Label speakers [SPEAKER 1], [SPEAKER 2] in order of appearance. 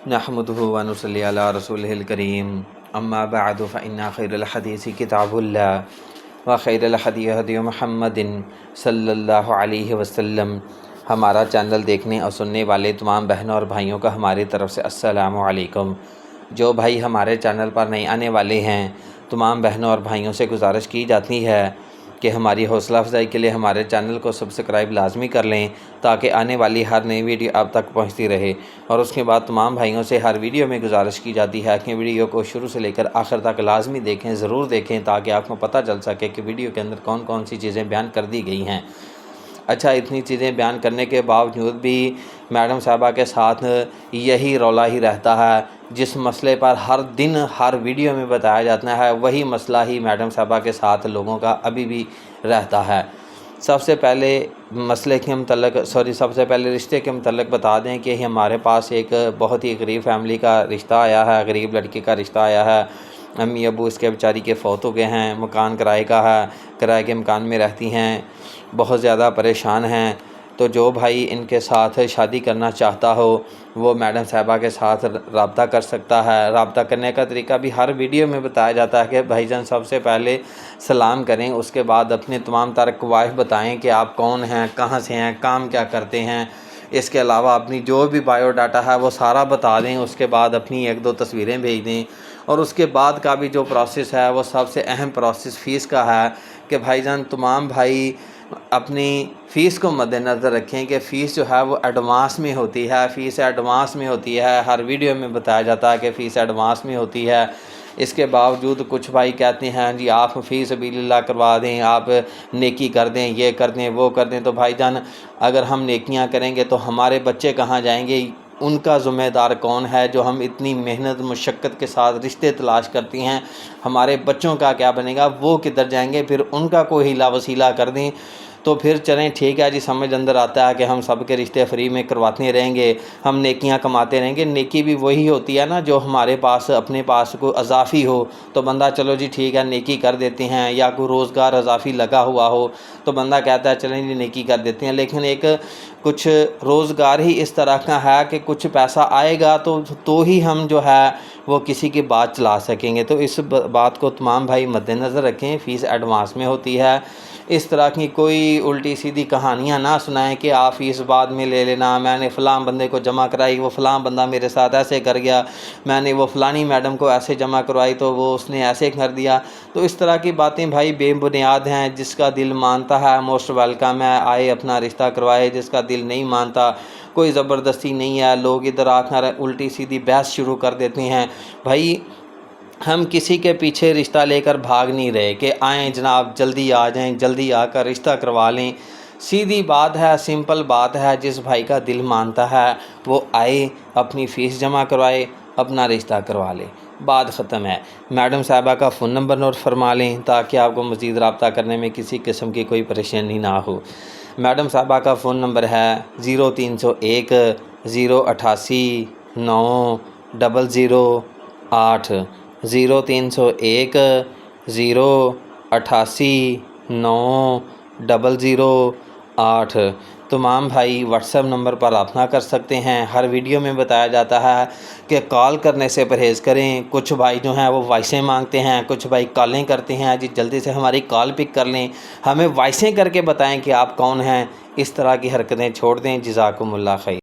[SPEAKER 1] نحمده ونصلي على رسوله الكريم اما بعد فإن خير الحديث كتاب الله وخير الهدي هدي محمد صلی اللہ علیہ وسلم۔ ہمارا چینل دیکھنے اور سننے والے تمام بہنوں اور بھائیوں کا ہماری طرف سے السلام علیکم۔ جو بھائی ہمارے چینل پر نئے آنے والے ہیں تمام بہنوں اور بھائیوں سے گزارش کی جاتی ہے کہ ہماری حوصلہ افزائی کے لیے ہمارے چینل کو سبسکرائب لازمی کر لیں تاکہ آنے والی ہر نئی ویڈیو آپ تک پہنچتی رہے۔ اور اس کے بعد تمام بھائیوں سے ہر ویڈیو میں گزارش کی جاتی ہے کہ ویڈیو کو شروع سے لے کر آخر تک لازمی دیکھیں، ضرور دیکھیں تاکہ آپ کو پتہ چل سکے کہ ویڈیو کے اندر کون کون سی چیزیں بیان کر دی گئی ہیں۔ اچھا، اتنی چیزیں بیان کرنے کے باوجود بھی میڈم صاحبہ کے ساتھ یہی رولا ہی رہتا ہے۔ جس مسئلے پر ہر دن ہر ویڈیو میں بتایا جاتا ہے وہی مسئلہ ہی میڈم صاحبہ کے ساتھ لوگوں کا ابھی بھی رہتا ہے۔ سب سے پہلے رشتے کے متعلق بتا دیں کہ ہمارے پاس ایک بہت ہی غریب فیملی کا رشتہ آیا ہے، غریب لڑکی کا رشتہ آیا ہے۔ امی ابو اس کے بیچاری کے فوت ہو گئے ہیں، مکان کرائے کا ہے، کرائے کے مکان میں رہتی ہیں، بہت زیادہ پریشان ہیں۔ تو جو بھائی ان کے ساتھ شادی کرنا چاہتا ہو وہ میڈم صاحبہ کے ساتھ رابطہ کر سکتا ہے۔ رابطہ کرنے کا طریقہ بھی ہر ویڈیو میں بتایا جاتا ہے کہ بھائی جان سب سے پہلے سلام کریں، اس کے بعد اپنے تمام تر قوائف بتائیں کہ آپ کون ہیں، کہاں سے ہیں، کام کیا کرتے ہیں۔ اس کے علاوہ اپنی جو بھی بایو ڈاٹا ہے وہ سارا بتا دیں، اس کے بعد اپنی ایک دو تصویریں بھیج دیں۔ اور اس کے بعد کا بھی جو پروسیس ہے وہ سب سے اہم پروسیس فیس کا ہے کہ بھائی جان تمام بھائی اپنی فیس کو مد نظر رکھیں کہ فیس جو ہے وہ ایڈوانس میں ہوتی ہے، فیس ایڈوانس میں ہوتی ہے۔ ہر ویڈیو میں بتایا جاتا ہے کہ فیس ایڈوانس میں ہوتی ہے۔ اس کے باوجود کچھ بھائی کہتے ہیں جی آپ فی سبیل اللہ کروا دیں، آپ نیکی کر دیں، یہ کر دیں، وہ کر دیں۔ تو بھائی جان اگر ہم نیکیاں کریں گے تو ہمارے بچے کہاں جائیں گے؟ ان کا ذمہ دار کون ہے جو ہم اتنی محنت مشقت کے ساتھ رشتے تلاش کرتی ہیں؟ ہمارے بچوں کا کیا بنے گا؟ وہ کدھر جائیں گے؟ پھر ان کا کوئی ہیلا وسیلہ کر دیں تو پھر چلیں ٹھیک ہے جی، سمجھ اندر آتا ہے کہ ہم سب کے رشتے فری میں کرواتے رہیں گے، ہم نیکیاں کماتے رہیں گے۔ نیکی بھی وہی ہوتی ہے نا جو ہمارے پاس اپنے پاس کوئی اضافی ہو تو بندہ چلو جی ٹھیک ہے نیکی کر دیتے ہیں، یا کوئی روزگار اضافی لگا ہوا ہو تو بندہ کہتا ہے چلیں جی نیکی کر دیتے ہیں۔ لیکن ایک کچھ روزگار ہی اس طرح کا ہے کہ کچھ پیسہ آئے گا تو ہی ہم جو ہے وہ کسی کی بات چلا سکیں گے۔ تو اس بات کو تمام بھائی مد نظر رکھیں، فیس ایڈوانس میں ہوتی ہے۔ اس طرح کی کوئی الٹی سیدھی کہانیاں نہ سنائیں کہ آپ فیس بعد میں لے لینا، میں نے فلاں بندے کو جمع کرائی، وہ فلاں بندہ میرے ساتھ ایسے کر گیا، میں نے وہ فلانی میڈم کو ایسے جمع کروائی تو وہ اس نے ایسے کر دیا۔ تو اس طرح کی باتیں بھائی بے بنیاد ہیں۔ جس کا دل مانتا ہے موسٹ ویلکم ہے، آئے اپنا رشتہ کروائے۔ جس کا دل نہیں مانتا کوئی زبردستی نہیں ہے۔ لوگ ادھر آ کر الٹی سیدھی بحث شروع کر دیتے ہیں۔ بھائی ہم کسی کے پیچھے رشتہ لے کر بھاگ نہیں رہے کہ آئیں جناب جلدی آ جائیں، جلدی آ کر رشتہ کروا لیں۔ سیدھی بات ہے، سمپل بات ہے، جس بھائی کا دل مانتا ہے وہ آئے، اپنی فیس جمع کروائے، اپنا رشتہ کروا لے، بات ختم ہے۔ میڈم صاحبہ کا فون نمبر نوٹ فرما لیں تاکہ آپ کو مزید رابطہ کرنے میں کسی قسم کی کوئی پریشانی نہ ہو۔ میڈم صاحبہ کا فون نمبر ہے 0301 088 9 008 0301 088 9 008۔ تمام بھائی واٹس ایپ نمبر پر رابطہ کر سکتے ہیں۔ ہر ویڈیو میں بتایا جاتا ہے کہ کال کرنے سے پرہیز کریں۔ کچھ بھائی جو ہیں وہ وائسیں مانگتے ہیں، کچھ بھائی کالیں کرتے ہیں، جی جلدی سے ہماری کال پک کر لیں، ہمیں وائسیں کر کے بتائیں کہ آپ کون ہیں۔ اس طرح کی حرکتیں چھوڑ دیں۔ جزاکم اللہ خیر۔